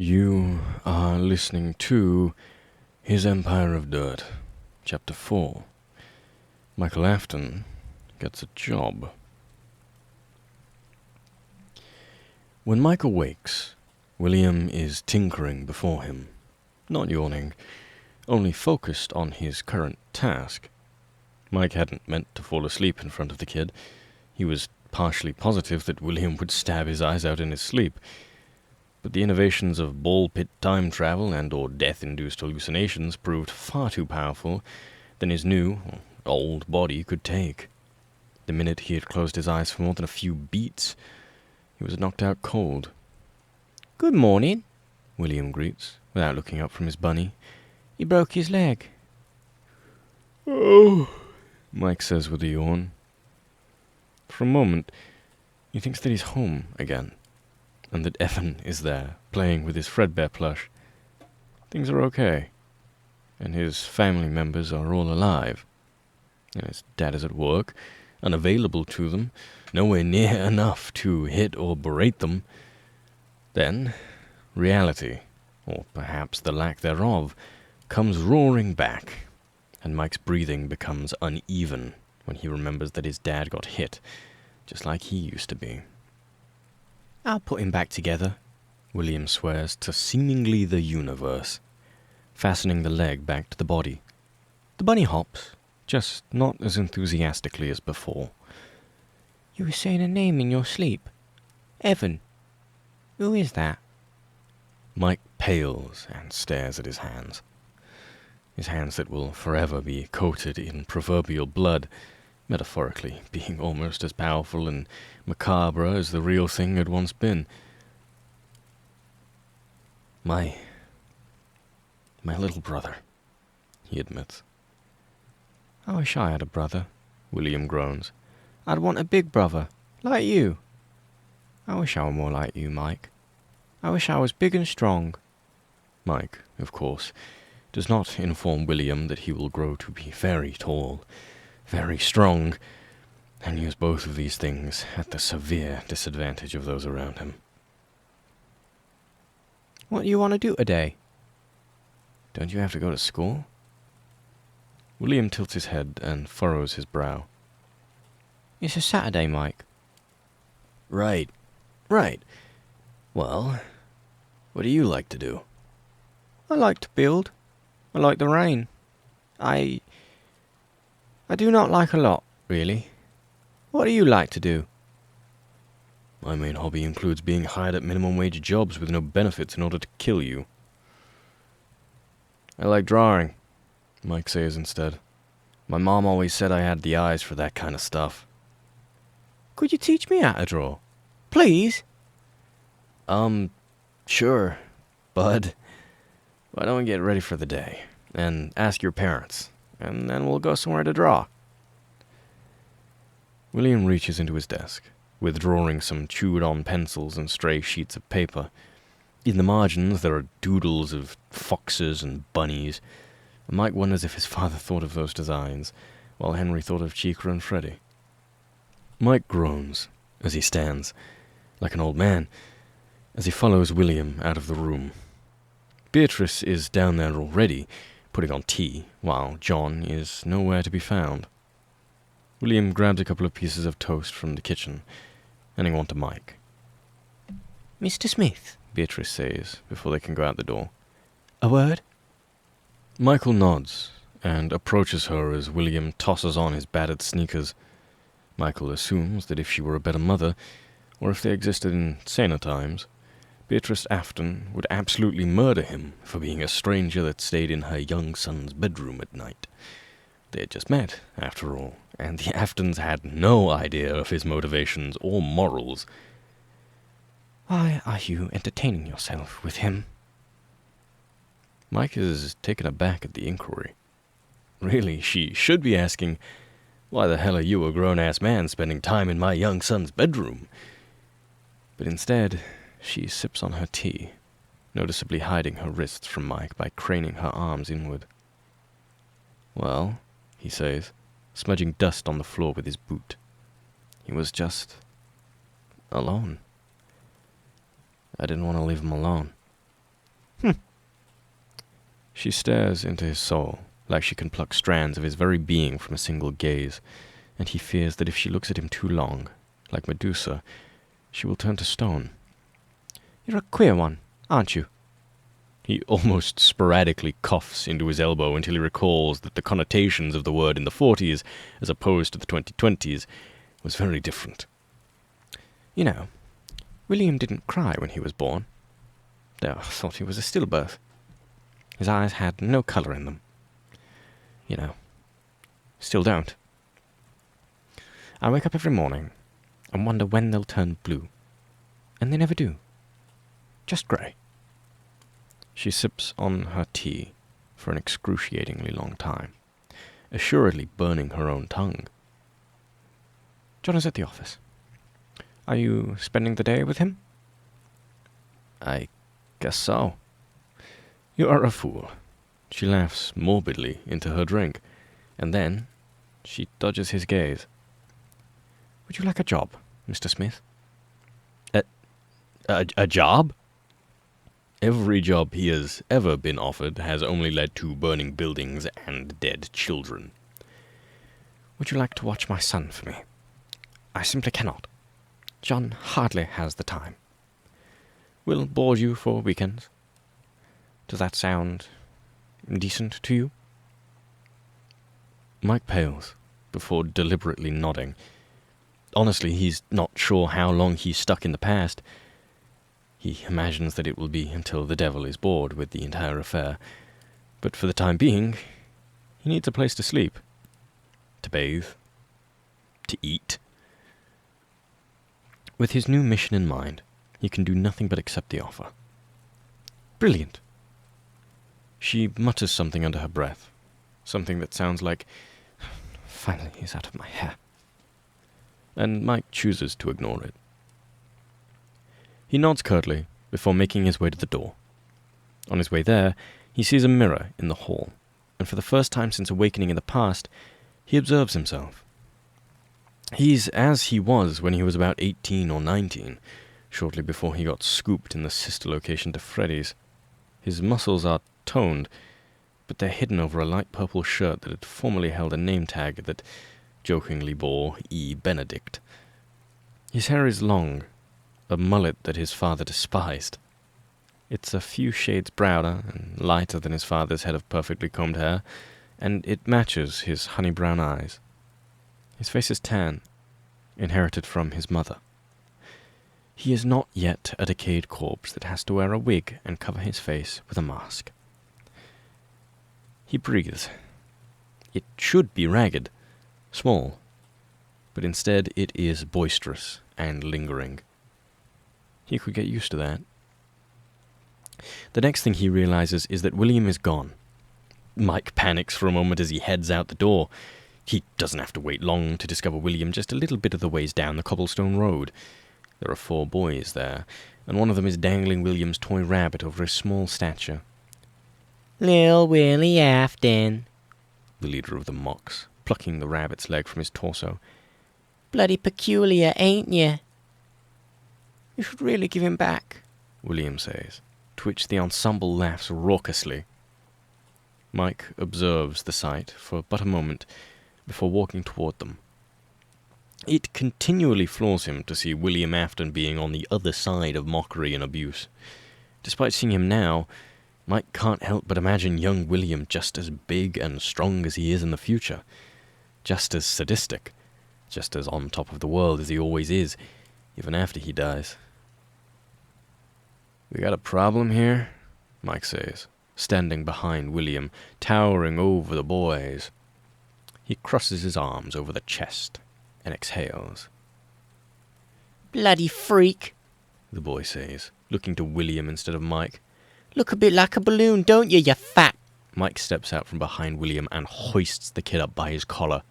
You are listening to His Empire of Dirt, Chapter 4. Michael Afton gets a job. When Mike awakes, William is tinkering before him, not yawning, only focused on his current task. Mike hadn't meant to fall asleep in front of the kid. He was partially positive that William would stab his eyes out in his sleep. But the innovations of ball pit time travel and or death-induced hallucinations proved far too powerful than his new, old body could take. The minute he had closed his eyes for more than a few beats, he was knocked out cold. "Good morning," William greets, without looking up from his bunny. "He broke his leg." "Oh," Mike says with a yawn. For a moment, he thinks that he's home again, and that Evan is there, playing with his Fredbear plush. Things are okay, and his family members are all alive. And his dad is at work, unavailable to them, nowhere near enough to hit or berate them. Then, reality, or perhaps the lack thereof, comes roaring back, and Mike's breathing becomes uneven when he remembers that his dad got hit, just like he used to be. "I'll put him back together," William swears to seemingly the universe, fastening the leg back to the body. The bunny hops, just not as enthusiastically as before. "You were saying a name in your sleep. Evan. Who is that?" Mike pales and stares at his hands. His hands that will forever be coated in proverbial blood, metaphorically being almost as powerful and macabre as the real thing had once been. My little brother," he admits. "I wish I had a brother," William groans. "I'd want a big brother, like you. I wish I were more like you, Mike. I wish I was big and strong." Mike, of course, does not inform William that he will grow to be very tall, very strong, and use both of these things at the severe disadvantage of those around him. "What do you want to do today?" "Don't you have to go to school?" William tilts his head and furrows his brow. "It's a Saturday, Mike." Right. Well, what do you like to do?" "I like to build. I like the rain. I do not like a lot, really. What do you like to do?" "My main hobby includes being hired at minimum wage jobs with no benefits in order to kill you." "I like drawing," Mike says instead. "My mom always said I had the eyes for that kind of stuff." "Could you teach me how to draw? Please?" Sure, bud. Why don't we get ready for the day, and ask your parents, and then we'll go somewhere to draw." William reaches into his desk, withdrawing some chewed-on pencils and stray sheets of paper. In the margins there are doodles of foxes and bunnies, and Mike wonders if his father thought of those designs, while Henry thought of Chica and Freddy. Mike groans as he stands, like an old man, as he follows William out of the room. Beatrice is down there already, putting on tea, while John is nowhere to be found. William grabs a couple of pieces of toast from the kitchen, handing one to Mike. "Mr. Smith," Beatrice says, before they can go out the door. "A word?" Michael nods, and approaches her as William tosses on his battered sneakers. Michael assumes that if she were a better mother, or if they existed in saner times, Beatrice Afton would absolutely murder him for being a stranger that stayed in her young son's bedroom at night. They had just met, after all, and the Aftons had no idea of his motivations or morals. "Why are you entertaining yourself with him?" Mike is taken aback at the inquiry. Really, she should be asking, "Why the hell are you, a grown-ass man, spending time in my young son's bedroom?" But instead, she sips on her tea, noticeably hiding her wrists from Mike by craning her arms inward. "Well," he says, smudging dust on the floor with his boot. "He was just alone. I didn't want to leave him alone." She stares into his soul, like she can pluck strands of his very being from a single gaze, and he fears that if she looks at him too long, like Medusa, she will turn to stone. "You're a queer one, aren't you?" He almost sporadically coughs into his elbow until he recalls that the connotations of the word in the 40s, as opposed to the 2020s, was very different. "You know, William didn't cry when he was born. Though I thought he was a stillbirth. His eyes had no colour in them. You know, still don't. I wake up every morning and wonder when they'll turn blue. And they never do. Just grey." She sips on her tea for an excruciatingly long time, assuredly burning her own tongue. "John is at the office. Are you spending the day with him?" "I guess so." "You are a fool." She laughs morbidly into her drink, and then she dodges his gaze. "Would you like a job, Mr. Smith?" A job?" Every job he has ever been offered has only led to burning buildings and dead children. "Would you like to watch my son for me? I simply cannot. John hardly has the time. We'll board you for weekends. Does that sound decent to you?" Mike pales before deliberately nodding. Honestly, he's not sure how long he's stuck in the past. He imagines that it will be until the devil is bored with the entire affair. But for the time being, he needs a place to sleep, to bathe, to eat. With his new mission in mind, he can do nothing but accept the offer. "Brilliant." She mutters something under her breath, something that sounds like, "Finally he's out of my hair." And Mike chooses to ignore it. He nods curtly before making his way to the door. On his way there, he sees a mirror in the hall, and for the first time since awakening in the past, he observes himself. He's as he was when he was about 18 or 19, shortly before he got scooped in the sister location to Freddy's. His muscles are toned, but they're hidden over a light purple shirt that had formerly held a name tag that jokingly bore E. Benedict. His hair is long, a mullet that his father despised. It's a few shades browner and lighter than his father's head of perfectly combed hair, and it matches his honey brown eyes. His face is tan, inherited from his mother. He is not yet a decayed corpse that has to wear a wig and cover his face with a mask. He breathes. It should be ragged, small, but instead it is boisterous and lingering. He could get used to that. The next thing he realizes is that William is gone. Mike panics for a moment as he heads out the door. He doesn't have to wait long to discover William just a little bit of the ways down the cobblestone road. There are 4 boys there, and one of them is dangling William's toy rabbit over his small stature. "Lil Willie Afton," the leader of them mocks, plucking the rabbit's leg from his torso. "Bloody peculiar, ain't ye?" "You should really give him back," William says, to which the ensemble laughs raucously. Mike observes the sight for but a moment before walking toward them. It continually floors him to see William Afton being on the other side of mockery and abuse. Despite seeing him now, Mike can't help but imagine young William just as big and strong as he is in the future, just as sadistic, just as on top of the world as he always is, even after he dies. "We got a problem here?" Mike says, standing behind William, towering over the boys. He crosses his arms over the chest and exhales. "Bloody freak," the boy says, looking to William instead of Mike. "Look a bit like a balloon, don't you fat—" Mike steps out from behind William and hoists the kid up by his collar.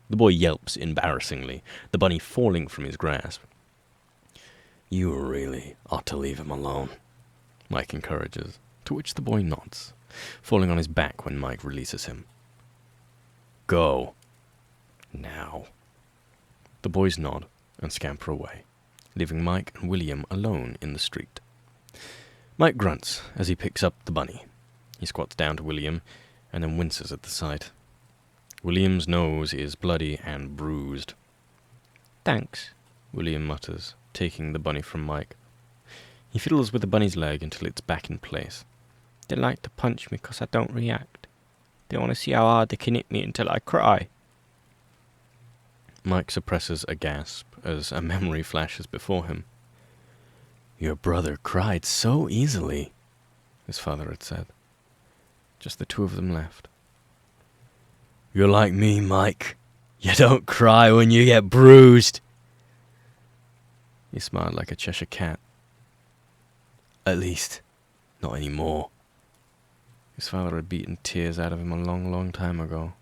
The boy yelps embarrassingly, the bunny falling from his grasp. "You really ought to leave him alone," Mike encourages, to which the boy nods, falling on his back when Mike releases him. "Go. Now." The boys nod and scamper away, leaving Mike and William alone in the street. Mike grunts as he picks up the bunny. He squats down to William and then winces at the sight. William's nose is bloody and bruised. Thanks, William mutters, taking the bunny from Mike. He fiddles with the bunny's leg until it's back in place. They like to punch me 'cause I don't react. They want to see how hard they can hit me until I cry. Mike suppresses a gasp as a memory flashes before him. Your brother cried so easily, his father had said. Just the two of them left. You're like me, Mike. You don't cry when you get bruised. He smiled like a Cheshire cat. At least, not anymore. His father had beaten tears out of him a long, long time ago.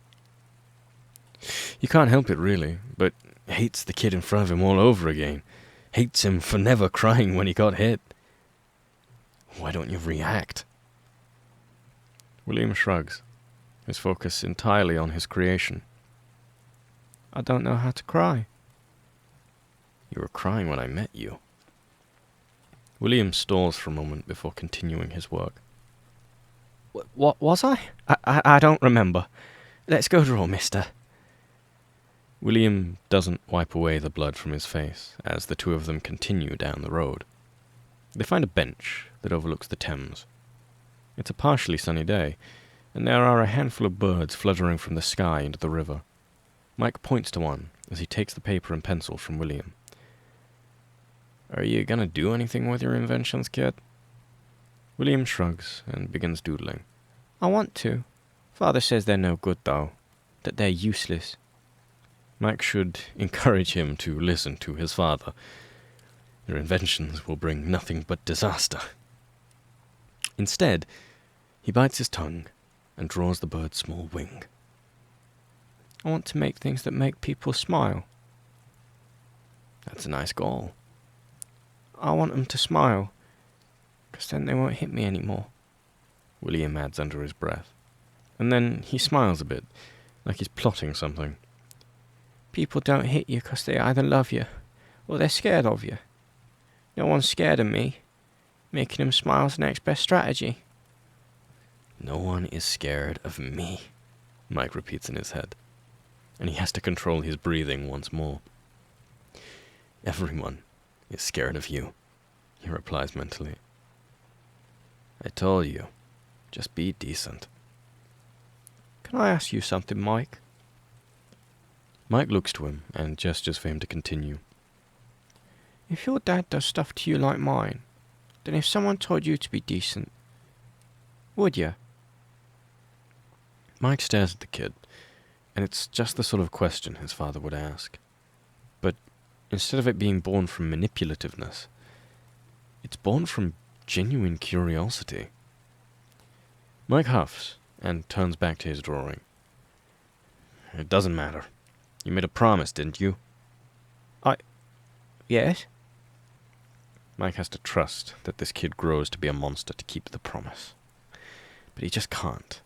You can't help it, really, but hates the kid in front of him all over again. Hates him for never crying when he got hit. Why don't you react? William shrugs, his focus entirely on his creation. I don't know how to cry. You were crying when I met you. William stalls for a moment before continuing his work. What was I? I don't remember. Let's go draw, mister. William doesn't wipe away the blood from his face as the two of them continue down the road. They find a bench that overlooks the Thames. It's a partially sunny day, and there are a handful of birds fluttering from the sky into the river. Mike points to one as he takes the paper and pencil from William. Are you gonna do anything with your inventions, kid? William shrugs and begins doodling. I want to. Father says they're no good, though. That they're useless. Mike should encourage him to listen to his father. Your inventions will bring nothing but disaster. Instead, he bites his tongue and draws the bird's small wing. I want to make things that make people smile. That's a nice goal. I want them to smile, 'cause then they won't hit me anymore. William adds under his breath. And then he smiles a bit, like he's plotting something. People don't hit you 'cause they either love you or they're scared of you. No one's scared of me. Making them smile is the next best strategy. No one is scared of me, Mike repeats in his head, and he has to control his breathing once more. Everyone is scared of you, he replies mentally. I told you, just be decent. Can I ask you something, Mike? Mike looks to him and gestures for him to continue. If your dad does stuff to you like mine, then if someone told you to be decent, would you? Mike stares at the kid, and it's just the sort of question his father would ask. But instead of it being born from manipulativeness, it's born from genuine curiosity. Mike huffs and turns back to his drawing. It doesn't matter. You made a promise, didn't you? Yes? Mike has to trust that this kid grows to be a monster to keep the promise. But he just can't.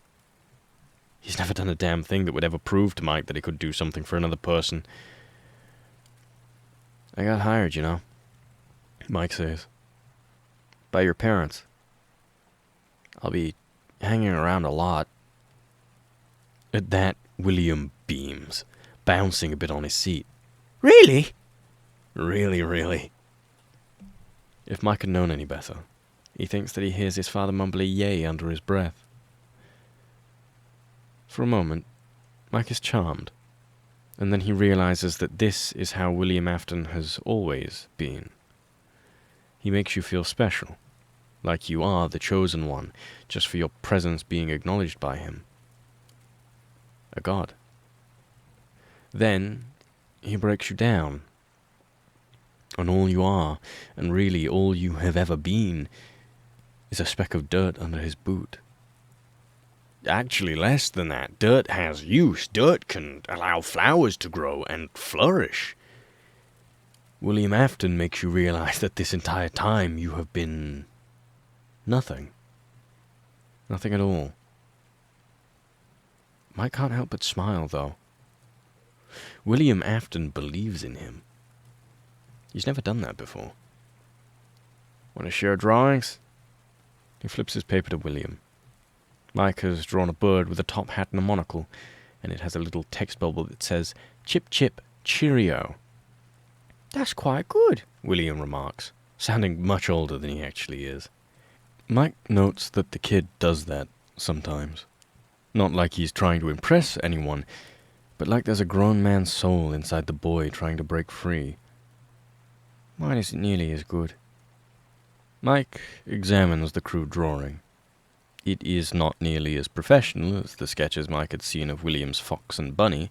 He's never done a damn thing that would ever prove to Mike that he could do something for another person. I got hired, you know, Mike says. By your parents. I'll be hanging around a lot. At that, William beams, bouncing a bit on his seat. Really? Really. If Mike had known any better, he thinks that he hears his father mumble a yay under his breath. For a moment, Mike is charmed, and then he realizes that this is how William Afton has always been. He makes you feel special, like you are the chosen one, just for your presence being acknowledged by him. A god. Then, he breaks you down. And all you are, and really all you have ever been, is a speck of dirt under his boot. Actually, less than that. Dirt has use. Dirt can allow flowers to grow and flourish. William Afton makes you realize that this entire time you have been nothing. Nothing at all. Mike can't help but smile, though. William Afton believes in him. He's never done that before. Want to share drawings? He flips his paper to William. Mike has drawn a bird with a top hat and a monocle, and it has a little text bubble that says, "Chip Chip Cheerio." That's quite good, William remarks, sounding much older than he actually is. Mike notes that the kid does that sometimes. Not like he's trying to impress anyone, but like there's a grown man's soul inside the boy trying to break free. Mine isn't nearly as good. Mike examines the crude drawing. It is not nearly as professional as the sketches Mike had seen of William's fox and bunny.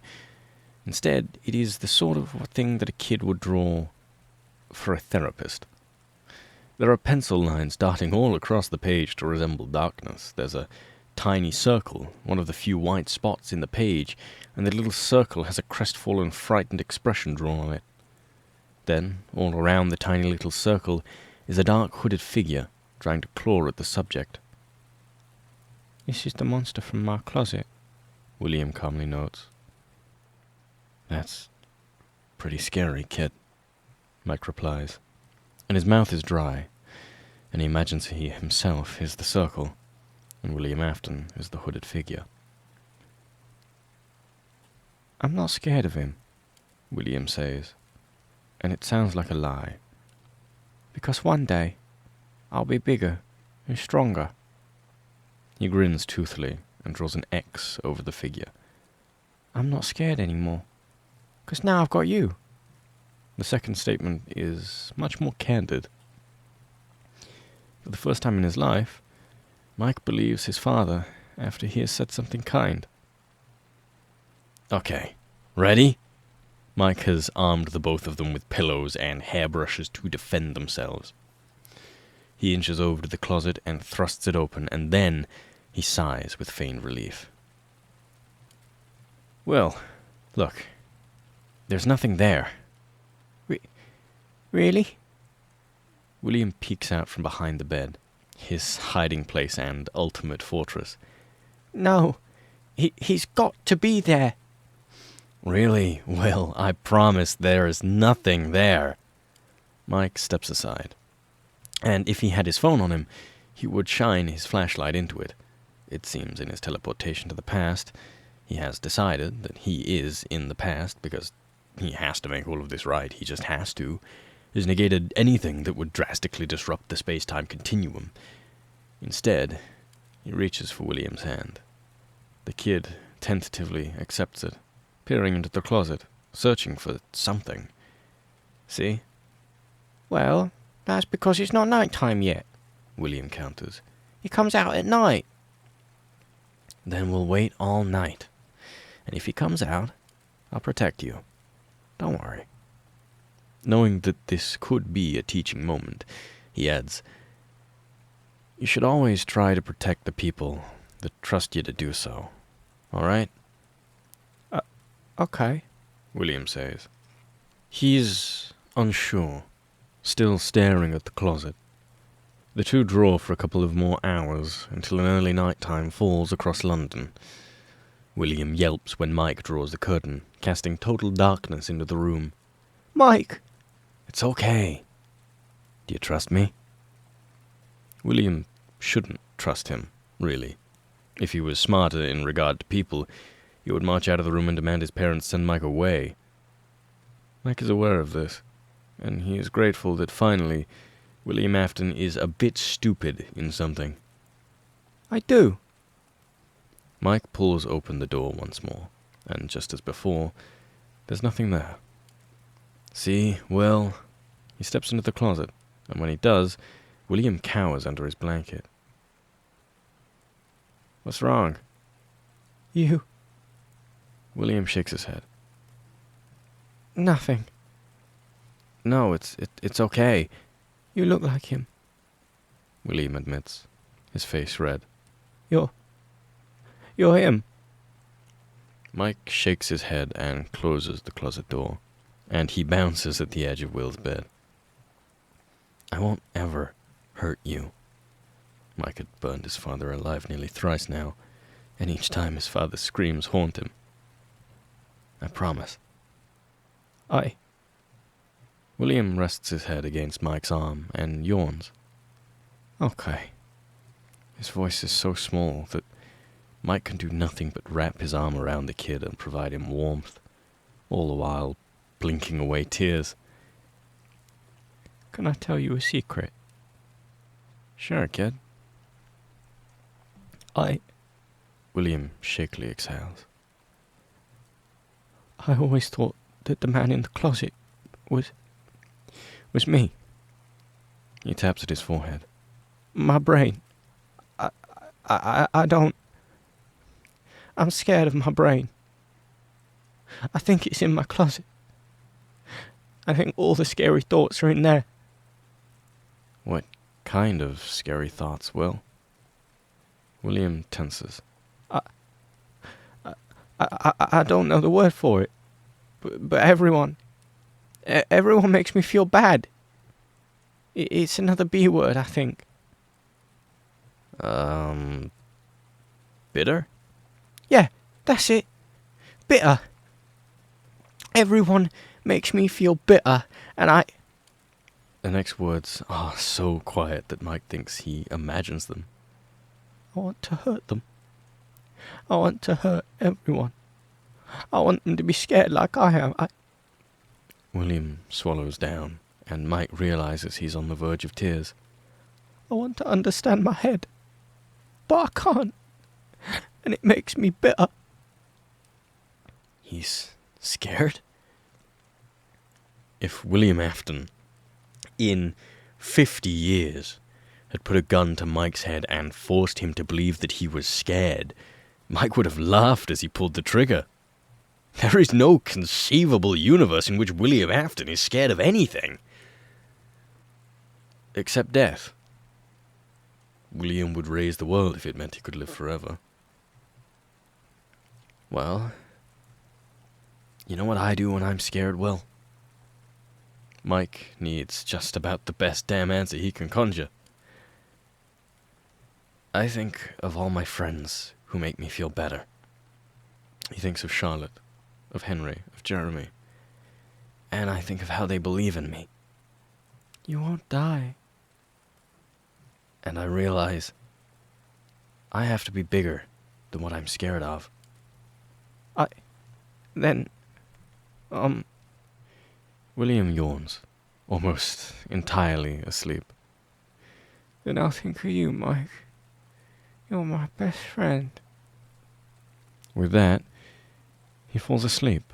Instead, it is the sort of thing that a kid would draw for a therapist. There are pencil lines darting all across the page to resemble darkness. There's a tiny circle, one of the few white spots in the page, and the little circle has a crestfallen, frightened expression drawn on it. Then, all around the tiny little circle, is a dark hooded figure trying to claw at the subject. This is the monster from my closet, William calmly notes. That's pretty scary, kid, Mike replies, and his mouth is dry, and he imagines he himself is the circle, and William Afton is the hooded figure. I'm not scared of him, William says, and it sounds like a lie. Because one day, I'll be bigger and stronger. He grins toothily and draws an X over the figure. I'm not scared anymore, because now I've got you. The second statement is much more candid. For the first time in his life, Mike believes his father after he has said something kind. Okay, ready? Mike has armed the both of them with pillows and hairbrushes to defend themselves. He inches over to the closet and thrusts it open, and then he sighs with feigned relief. Well, look, there's nothing there. Really? William peeks out from behind the bed, his hiding place and ultimate fortress. No, he's got to be there. Really? Well, I promise there is nothing there. Mike steps aside, and if he had his phone on him, he would shine his flashlight into it. It seems in his teleportation to the past, he has decided that he is in the past because he has to make all of this right. He just has to. Has negated anything that would drastically disrupt the space-time continuum. Instead, he reaches for William's hand. The kid tentatively accepts it, peering into the closet, searching for something. See? Well, that's because it's not night time yet, William counters. He comes out at night. Then we'll wait all night. And if he comes out, I'll protect you. Don't worry. Knowing that this could be a teaching moment, he adds, you should always try to protect the people that trust you to do so. All right? Okay, William says. He's unsure, still staring at the closet. The two draw for a couple of more hours until an early night time falls across London. William yelps when Mike draws the curtain, casting total darkness into the room. Mike! It's okay. Do you trust me? William shouldn't trust him, really. If he was smarter in regard to people, he would march out of the room and demand his parents send Mike away. Mike is aware of this, and he is grateful that finally William Afton is a bit stupid in something. I do. Mike pulls open the door once more, and just as before, there's nothing there. See, well, he steps into the closet, and when he does, William cowers under his blanket. What's wrong? You. William shakes his head. Nothing. No, it's okay, You look like him. William admits, his face red. You're him. Mike shakes his head and closes the closet door, and he bounces at the edge of Will's bed. I won't ever hurt you. Mike had burned his father alive nearly thrice now, and each time his father's screams haunt him. I promise. William rests his head against Mike's arm and yawns. Okay. His voice is so small that Mike can do nothing but wrap his arm around the kid and provide him warmth, all the while blinking away tears. Can I tell you a secret? Sure, kid. I William shakily exhales. always thought that the man in the closet was me. He taps at his forehead. My brain. I don't. I'm scared of my brain. I think it's in my closet. I think all the scary thoughts are in there. What kind of scary thoughts, Will? William tenses. I don't know the word for it, but everyone makes me feel bad. It's another B word, I think. Bitter? Yeah, that's it. Bitter. Everyone makes me feel bitter, and I... The next words are so quiet that Mike thinks he imagines them. I want to hurt them. I want to hurt everyone. I want them to be scared like I am. William swallows down, and Mike realizes he's on the verge of tears. I want to understand my head, but I can't, and it makes me bitter. He's scared? If William Afton, in 50 years, had put a gun to Mike's head and forced him to believe that he was scared, Mike would have laughed as he pulled the trigger. There is no conceivable universe in which William Afton is scared of anything. Except death. William would raise the world if it meant he could live forever. Well, you know what I do when I'm scared, Will? Mike needs just about the best damn answer he can conjure. I think of all my friends who make me feel better. He thinks of Charlotte, of Henry, of Jeremy. And I think of how they believe in me. You won't die. And I realize I have to be bigger than what I'm scared of. William yawns, almost entirely asleep. Then I'll think of you, Mike. You're my best friend. With that, he falls asleep,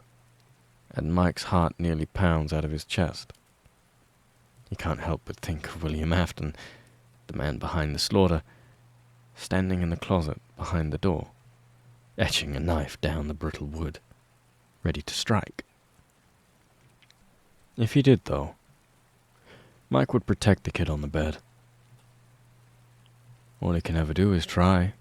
and Mike's heart nearly pounds out of his chest. He can't help but think of William Afton, the man behind the slaughter, standing in the closet behind the door, etching a knife down the brittle wood, ready to strike. If he did, though, Mike would protect the kid on the bed. All he can ever do is try.